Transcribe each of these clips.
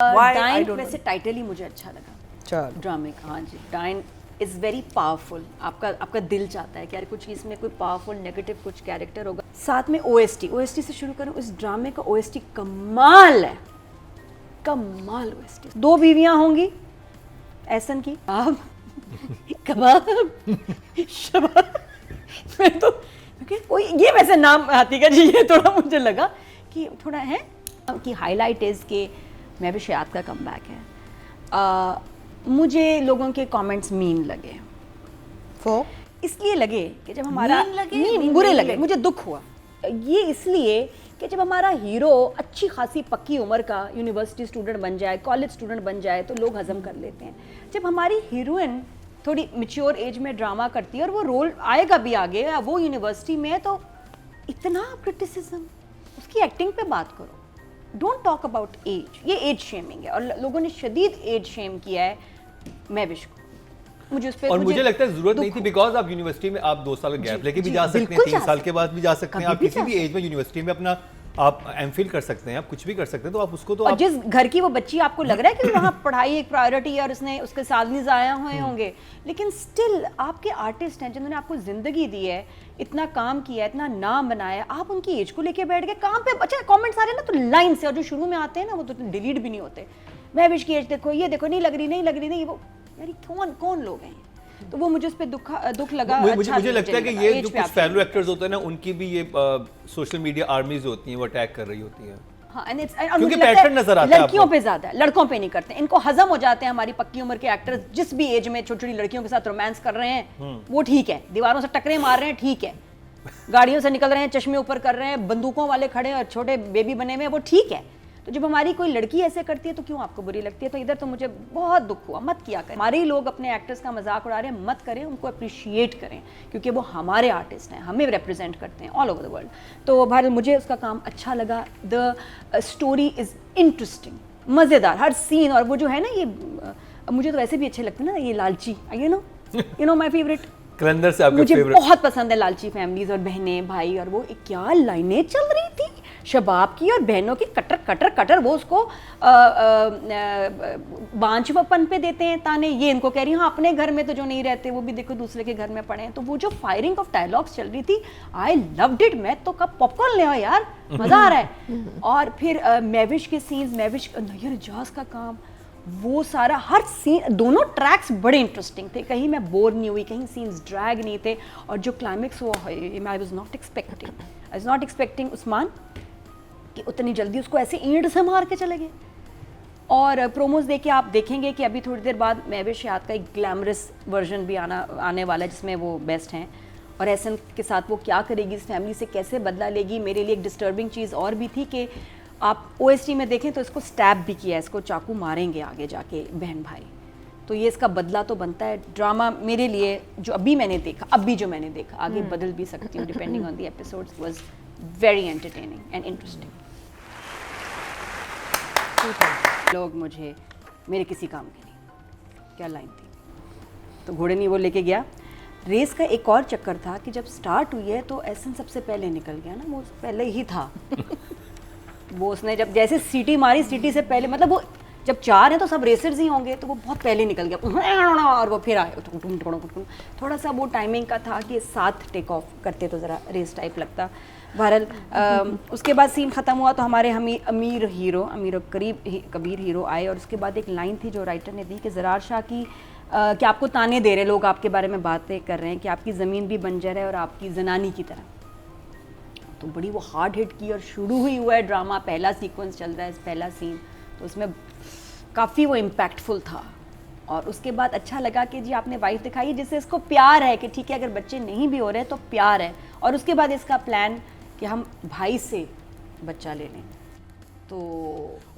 Dine वैसे title ही मुझे अच्छा लगा चल ड्रामे का। हाँ जी, डाइन इज़ वेरी पावरफुल। आपका दिल चाहता है कि यार कुछ इसमें कोई पावरफुल नेगेटिव कुछ कैरेक्टर होगा। साथ में ओएसटी से शुरू करूँ, इस ड्रामे का ओएसटी कमाल है, कमाल ओएसटी। 2 बीवियाँ होंगी एहसन की, आप कबाब शबाब। मैं तो कोई ये वैसे नाम आतिका जी, ये थोड़ा मुझे लगा कि थोड़ा है कि हाईलाइट इज़ के मैं भी शायद का कमबैक है। मुझे लोगों के कमेंट्स मीन लगे। इसलिए लगे कि जब हमारा बुरे लगे, मुझे दुख हुआ ये इसलिए कि जब हमारा हीरो अच्छी खासी पक्की उम्र का यूनिवर्सिटी स्टूडेंट बन जाए, कॉलेज स्टूडेंट बन जाए तो लोग हजम कर लेते हैं। जब हमारी हीरोइन थोड़ी मैच्योर एज में ड्रामा करती है और वो रोल आएगा भी आगे, वो यूनिवर्सिटी में है, तो इतना क्रिटिसिज्म, उसकी एक्टिंग पे बात करो। डोंट टॉक अबाउट एज, ये एज शेमिंग है और लोगों ने शदीद एज शेम किया है महविश को। मुझे उस पे और मुझे लगता है जरूरत नहीं थी, बिकॉज आप यूनिवर्सिटी में आप 2 साल का गैप लेके भी जा सकते हैं, 3 साल के बाद भी जा सकते हैं, आप किसी भी एज में यूनिवर्सिटी में अपना आप एमफिल कर सकते हैं, आप कुछ भी कर सकते हैं, तो आप उसको तो और आप जिस घर की वो बच्ची आपको लग रहा है कि वहाँ पढ़ाई एक प्रायोरिटी है और उसने उसके साल नहीं ज़ाया हुए होंगे, लेकिन स्टिल आपके आर्टिस्ट हैं जिन्होंने आपको ज़िंदगी दी है, इतना काम किया है, इतना नाम बनाया, आप उनकी एज को लेके बैठ गए काम पे। अच्छा कमेंट्स आ रहे हैं ना तो लाइन से, और जो शुरू में आते हैं ना वो तो डिलीट भी नहीं होते। मैं विश की एज देखो, ये देखो, नहीं लग रही, नहीं लग रही, नहीं वो यार कौन लोग हैं। तो वो मुझे उस पर दुख लगा। मुझे लगता है कि ये जो कुछ फेलो एक्टर्स होते हैं ना, उनकी भी ये सोशल मीडिया आर्मीज होती हैं, वो अटैक कर रही होती हैं। हाँ, क्योंकि पैटर्न नजर आता है लड़कियों पे ज्यादा, लड़कों पे नहीं करते। इनको हजम हो जाते हैं हमारी पक्की उम्र के एक्टर्स, जिस भी एज में छोटी छोटी लड़कियों के साथ रोमांस कर रहे हैं वो ठीक है, दीवारों से टकरे मार रहे हैं ठीक है, गाड़ियों से निकल रहे हैं, चश्मे ऊपर कर रहे हैं, बंदूकों वाले खड़े और छोटे बेबी बने हुए, वो ठीक है। तो जब हमारी कोई लड़की ऐसे करती है तो क्यों आपको बुरी लगती है? तो इधर तो मुझे बहुत दुख हुआ। मत किया करें, हमारे लोग अपने एक्टर्स का मजाक उड़ा रहे हैं, मत करें, उनको अप्रिशिएट करें क्योंकि वो हमारे आर्टिस्ट हैं, हमें रिप्रेजेंट करते हैं ऑल ओवर द वर्ल्ड। तो भारत मुझे उसका काम अच्छा लगा। द स्टोरी इज़ इंटरेस्टिंग, मज़ेदार, हर सीन। और वो जो है ना ये मुझे तो वैसे भी अच्छे लगते हैं ना, ये लालची, यू नो माई फेवरेट कलंदर से आपका मुझे फेवरेट बहुत पसंद है लालची फैमिलीज और बहनें भाई। और वो क्या लाइनें चल रही थी शबाब की और बहनों की, कटर कटर कटर। वो उसको बांझपन पे देते हैं ताने, ये इनको कह रही हूँ अपने घर में तो जो नहीं रहते वो भी देखो दूसरे के घर में पड़े हैं। तो वो जो फायरिंग ऑफ डायलॉग्स चल रही थी, आई लव्ड इट। मैं तो कब पॉपकॉर्न ले आओ यार, मजा आ रहा है। और फिर महविश के सीन्स, महविश नैयर एजाज का काम, वो सारा हर सीन, दोनों ट्रैक्स बड़े इंटरेस्टिंग थे, कहीं मैं बोर नहीं हुई, कहीं सीन्स ड्रैग नहीं थे। और जो क्लाइमेक्स हुआ, I was not expecting Usman कि उतनी जल्दी उसको ऐसे ईंट से मार के चले गए। और प्रोमोज देख आप देखेंगे कि अभी थोड़ी देर बाद महविश याद का एक ग्लैमरस वर्जन भी आने वाला है जिसमें वो बेस्ट हैं। और एहसन के साथ वो क्या करेगी, इस फैमिली से कैसे बदला लेगी। मेरे लिए एक डिस्टर्बिंग चीज़ और भी थी कि आप ओएसटी में देखें तो इसको स्टैब भी किया, इसको चाकू मारेंगे आगे जाके बहन भाई, तो ये इसका बदला तो बनता है। ड्रामा मेरे लिए जो अभी मैंने देखा, आगे बदल भी सकती हूँ depending on the episodes, was very entertaining and interesting. लोग मुझे मेरे किसी काम के नहीं, क्या लाइन थी, तो घोड़े नहीं वो लेके गया। रेस का एक और चक्कर था कि जब स्टार्ट हुई है तो एहसन सबसे पहले निकल गया ना, वो पहले ही था। वो उसने जब जैसे सीटी मारी, सीटी से पहले, मतलब वो जब 4 हैं तो सब रेसर्स ही होंगे, तो वो बहुत पहले निकल गया और वो फिर आए। थोड़ा सा वो टाइमिंग का था कि साथ टेक ऑफ करते तो ज़रा रेस टाइप लगता। बहरहाल उसके बाद सीन ख़त्म हुआ तो हमारे अमीर कबीर हीरो आए। और उसके बाद एक लाइन थी जो राइटर ने दी कि ज़रार शाह की कि आपको ताने दे रहे लोग, आपके बारे में बातें कर रहे हैं कि आपकी ज़मीन भी बंजर है और आपकी जनानी की तरह। तो बड़ी वो हार्ड हिट की और शुरू ही हुआ है ड्रामा, पहला सीक्वेंस चल रहा है, पहला सीन, तो उसमें काफ़ी वो इम्पैक्टफुल था। और उसके बाद अच्छा लगा कि जी आपने वाइफ दिखाई जिससे इसको प्यार है कि ठीक है अगर बच्चे नहीं भी हो रहे तो प्यार है। और उसके बाद इसका प्लान कि हम भाई से बच्चा ले लें। तो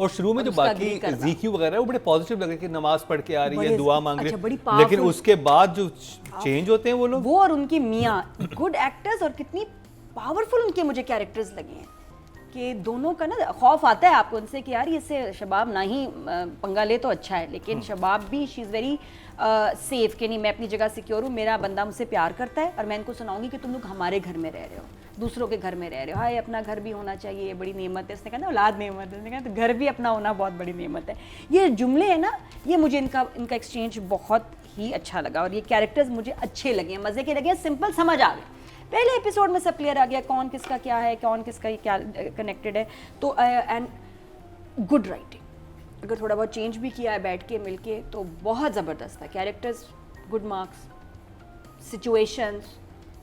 और शुरू में जो बाकी ज़ीक्यू वगैरह वो बड़े पॉजिटिव लगे कि नमाज पढ़ के आ रही है, दुआ मांग रही है, लेकिन उसके बाद जो चेंज होते हैं वो लोग, और उनकी मियाँ गुड एक्टर्स और कितनी पावरफुल उनके मुझे कैरेक्टर्स लगे हैं। कि दोनों का ना खौफ आता है आपको उनसे कि यार इससे शबाब ना ही पंगा ले तो अच्छा है, लेकिन शबाब भी शी इज़ वेरी सेफ कि नहीं मैं अपनी जगह सिक्योर हूँ, मेरा बंदा मुझसे प्यार करता है और मैं इनको सुनाऊंगी कि तुम लोग हमारे घर में रह रहे हो, दूसरों के घर में रह रहे हो, हाय अपना घर भी होना चाहिए, ये बड़ी नेमत है। उसने कहा ना औलाद नेमत है, उसने कहा तो घर भी अपना होना बहुत बड़ी नेमत है। ये जुमले हैं ना, ये मुझे इनका एक्सचेंज बहुत ही अच्छा लगा और ये कैरेक्टर्स मुझे अच्छे लगे, मज़े के लगे, सिंपल समझ आ गए। पहले एपिसोड में सब क्लियर आ गया कौन किसका क्या है, कौन किसका क्या कनेक्टेड है। तो एंड गुड राइटिंग, अगर थोड़ा बहुत चेंज भी किया है बैठ के मिल के तो बहुत ज़बरदस्त था। Characters good marks, situations,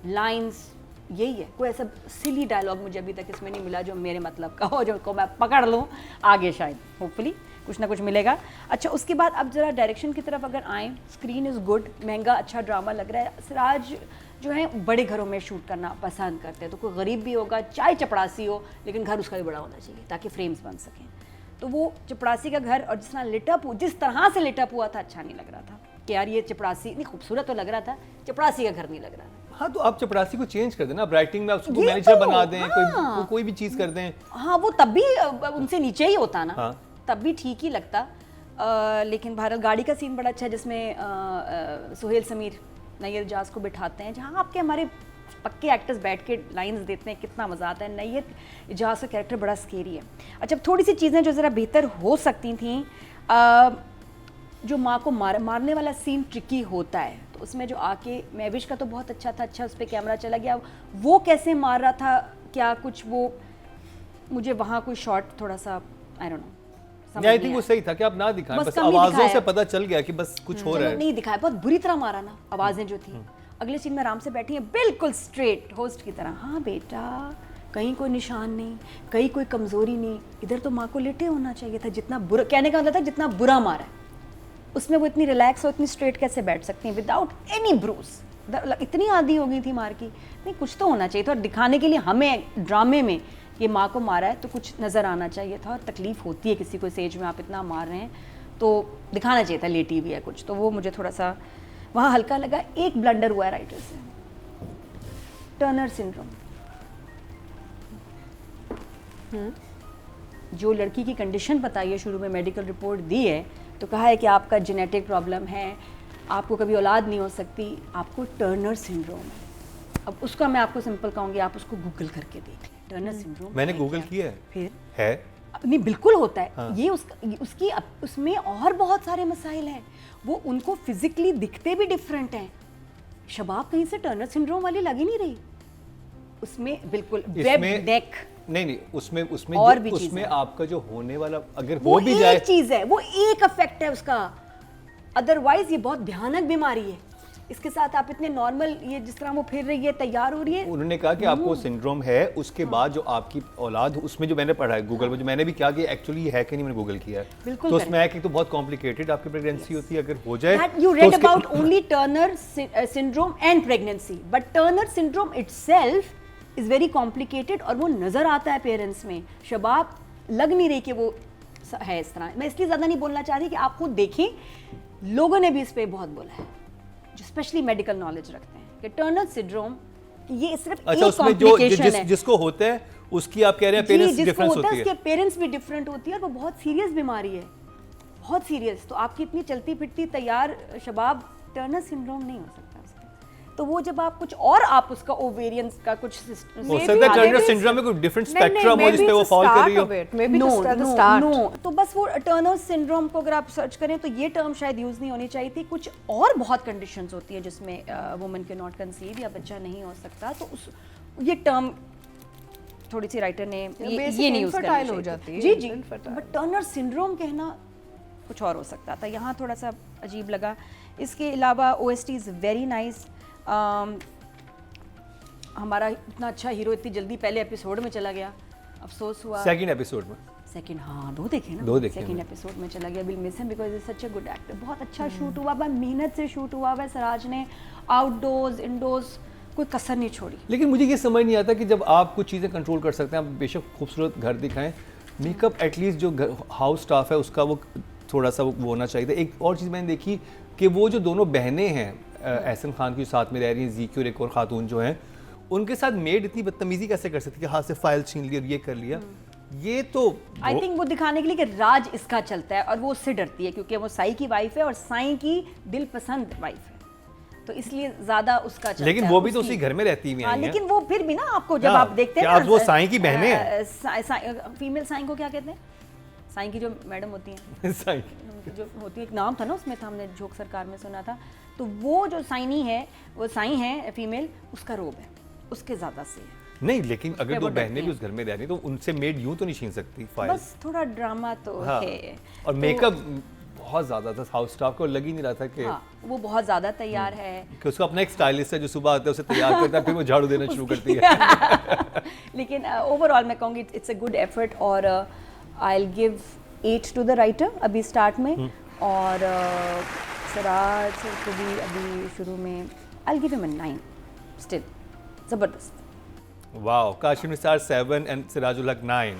lines, यही है। कोई ऐसा सिली डायलॉग मुझे अभी तक इसमें नहीं मिला जो मेरे मतलब का हो, जो को मैं पकड़ लूँ आगे, शायद होपफुली कुछ ना कुछ मिलेगा। अच्छा, उसके बाद अब ज़रा डायरेक्शन की तरफ अगर आएँ, स्क्रीन इज़ गुड, महंगा अच्छा ड्रामा लग रहा है। सिराज जो है बड़े घरों में शूट करना पसंद करते हैं, तो कोई गरीब भी होगा चाहे चपड़ासी हो, लेकिन घर उसका भी बड़ा होना चाहिए ताकि फ्रेम्स बन सकें। तो वो चपड़ासी का घर और जिस तरह से लिटअप हुआ था अच्छा नहीं लग रहा था कि यार ये चपड़ासी नहीं, खूबसूरत तो लग रहा था, चपड़ासी का घर नहीं लग रहा था। हाँ, तो आप चपड़ासी को चेंज कर देना, राइटिंग में आप उसको मैनेजर तो, बना दें, हाँ, कोई भी चीज़ कर दें। हाँ, वो तब भी उनसे नीचे ही होता ना, हाँ। तब भी ठीक ही लगता। लेकिन भारत गाड़ी का सीन बड़ा अच्छा है जिसमें सुहेल समीर नैयर जाज को बिठाते हैं, जहाँ आपके हमारे पक्के एक्टर्स बैठ के लाइंस देते हैं, कितना मज़ा आता है। नैयर जाज का कैरेक्टर बड़ा स्केरी है। अच्छा, थोड़ी सी चीज़ें जो ज़रा बेहतर हो सकती थी, जो माँ को मारने वाला सीन ट्रिकी होता है, तो उसमें जो आके महविश का तो बहुत अच्छा था, अच्छा उस पर कैमरा चला गया, वो कैसे मार रहा था, क्या कुछ वो मुझे वहाँ कोई शॉट थोड़ा सा I don't know, I think वो सही था कि आप ना दिखाएं, बस आवाज़ों से पता चल गया कि बस कुछ हो रहा है। नहीं दिखाया, बहुत बुरी तरह मारा ना, आवाज़ें जो थी। अगले सीन में आराम से बैठी है बिल्कुल स्ट्रेट होस्ट की तरह, हाँ बेटा कहीं कोई निशान नहीं, कहीं कोई कमज़ोरी नहीं, इधर तो माँ को लेटे होना चाहिए था, जितना बुरा, कहने का मतलब था जितना बुरा मारा है उसमें वो इतनी रिलैक्स और इतनी स्ट्रेट कैसे बैठ सकती हैं विदाउट एनी ब्रूस। इतनी आदी हो गई थी मार की, नहीं कुछ तो होना चाहिए था, और दिखाने के लिए हमें ड्रामे में ये माँ को मारा है तो कुछ नज़र आना चाहिए था। और तकलीफ़ होती है किसी को स्टेज में, आप इतना मार रहे हैं तो दिखाना चाहिए था लेटी भी है कुछ, तो वो मुझे थोड़ा सा वहाँ हल्का लगा। एक ब्लंडर हुआ है राइटर से, टर्नर सिंड्रोम। जो लड़की की कंडीशन बताई है शुरू में, मेडिकल रिपोर्ट दी है तो कहा है कि आपका जेनेटिक प्रॉब्लम है, आपको कभी औलाद नहीं हो सकती, आपको टर्नर सिंड्रोम है। अब उसका मैं आपको सिंपल कहूँगी, आप उसको गूगल करके देख लें, टर्नर सिंड्रोम। मैंने गूगल किया है, फिर है नहीं, बिल्कुल होता है। हाँ। ये उसकी उसमें और बहुत सारे मसाइल हैं, वो उनको फिजिकली दिखते भी डिफरेंट हैं। शबाब कहीं से टर्नर सिंड्रोम वाली लग ही नहीं रही उसमें, बिल्कुल वेब नेक नहीं, उसमें और भी उसमें आपका जो होने वाला अगर वो हो भी जाए, एक चीज है, वो एक इफेक्ट है उसका, अदरवाइज ये बहुत भयानक बीमारी है। इसके साथ आप इतने नॉर्मल, ये जिस तरह वो फिर रही है, तैयार हो रही है। उन्होंने कहा कि आपको सिंड्रोम है, उसके बाद जो आपकी औलाद, उसमें जो मैंने पढ़ा है गूगल में, जो मैंने भी किया कि एक्चुअली ये है कि नहीं, मैंने गूगल किया है, बिल्कुल, तो उसमें है कि तो बहुत कॉम्प्लिकेटेड आपकी प्रेगनेंसी होती है, अगर हो जाए you read about only Turner syndrome and pregnancy, but Turner syndrome itself is very complicated, और वो नजर आता है पेरेंट्स में। शबाब लग नहीं रही कि वो है इस तरह। मैं इसलिए ज्यादा नहीं बोलना चाह रही कि आप खुद देखें, लोगों ने भी इस पे बहुत बोला है जो स्पेशली मेडिकल नॉलेज रखते हैं कि टर्नर सिंड्रोम ये सिर्फ एक कॉम्प्लिकेशन है। जिसको होता है उसकी आप कह रहे हैं पेरेंट्स डिफरेंस होती है, उसके पेरेंट्स भी डिफरेंट होती है, और वो बहुत सीरियस बीमारी है, बहुत सीरियस। तो आपकी इतनी चलती फिरती तैयार शबाब टर्नर सिंड्रोम नहीं हो सकता। तो वो जब आप कुछ और आप उसका ओवेरियन का कुछ हो सकता है टर्नर सिंड्रोम में कोई डिफरेंट स्पेक्ट्रम हो जिस पे वो फॉल कर रही हो। नो, तो बस वो टर्नर सिंड्रोम को अगर आप सर्च करें तो ये टर्म शायद यूज नहीं होनी चाहिए थी। कुछ और बहुत कंडीशंस होती है जिसमें वुमन के नॉट कंसीव या बच्चा नहीं हो सकता, तो उस ये टर्म थोड़ी सी राइटर ने ये नहीं यूज करनी हो जाती। जी जी, बट टर्नर सिंड्रोम कहना कुछ और हो सकता था, यहाँ थोड़ा सा अजीब लगा। इसके अलावा OST इज़ वेरी नाइस। हमारा इतना अच्छा हीरो इतनी जल्दी पहले एपिसोड में चला गया, अफसोस हुआ। सेकंड एपिसोड में, सेकंड, हाँ दो देखे ना, दो देखे। सेकंड एपिसोड में चला गया। Will miss him because is such a good actor. बहुत अच्छा शूट हुआ है, मेहनत से शूट हुआ है। सराज ने आउटडोर्स इंडोर्स कोई कसर नहीं छोड़ी। लेकिन मुझे ये समझ नहीं आता कि जब आप कुछ चीज़ें कंट्रोल कर सकते हैं, आप बेशक खूबसूरत घर दिखाएं, मेकअप एटलीस्ट जो हाउस स्टाफ है उसका वो थोड़ा सा वो होना चाहिए था। एक और चीज़ मैंने देखी कि वो जो दोनों बहनें हैं एहसन खान की साथ में रह रही हैं, ज़ीकी और एक और खातून जो हैं, उनके साथ मेड इतनी बदतमीजी कैसे कर सकती है कि हाथ से फाइल छीन ली और ये कर लिया? ये तो आई थिंक वो दिखाने के लिए कि राज इसका चलता है और वो उससे डरती है क्योंकि वो साई की वाइफ है और साई की दिल पसंद वाइफ है, तो इसलिए ज्यादा उसका चलता लेकिन है वो भी तो उसकी। उसी घर में रहती हुई हाँ, आई हैं। लेकिन वो फिर भी ना आपको जब हाँ, आप देखते हैं क्या ना वो साई की बहनें हैं? फीमेल साई को क्या कहते हैं? साई की जो मैडम होती हैं, साई। जो होती है, एक नाम था ना उसमें था, हमने झोंक सरकार में सुना था, तो वो जो साइनी है, वो साई है फीमेल, उसका रोब है, उसके ज्यादा से है। नहीं, लेकिन अगर वो दो डरती बहनें भी हैं। उस घर में रह रही तो उनसे मेड यूं तो नहीं छीन सकती फाइल। बस थोड़ा ड्रामा तो हाँ। है। और तो- मेकअप बहुत ज्यादा था हाउस स्टाफ को, लग ही नहीं रहा था कि हाँ, वो बहुत ज्यादा तैयार है। कि उसका अपना एक स्टाइलिस्ट है जो सुबह आता है उसे तैयार करता है फिर वो झाड़ू देना शुरू करती है। लेकिन ओवरऑल मैं कहूँगी इट्स अ गुड एफर्ट और I will give 8 to the writer अभी स्टार्ट में, और सराज को भी अभी शुरू में I will give him a 9 still, जबरदस्त। Wow, Qasim Nisar 7 and Sirajul Haq 9।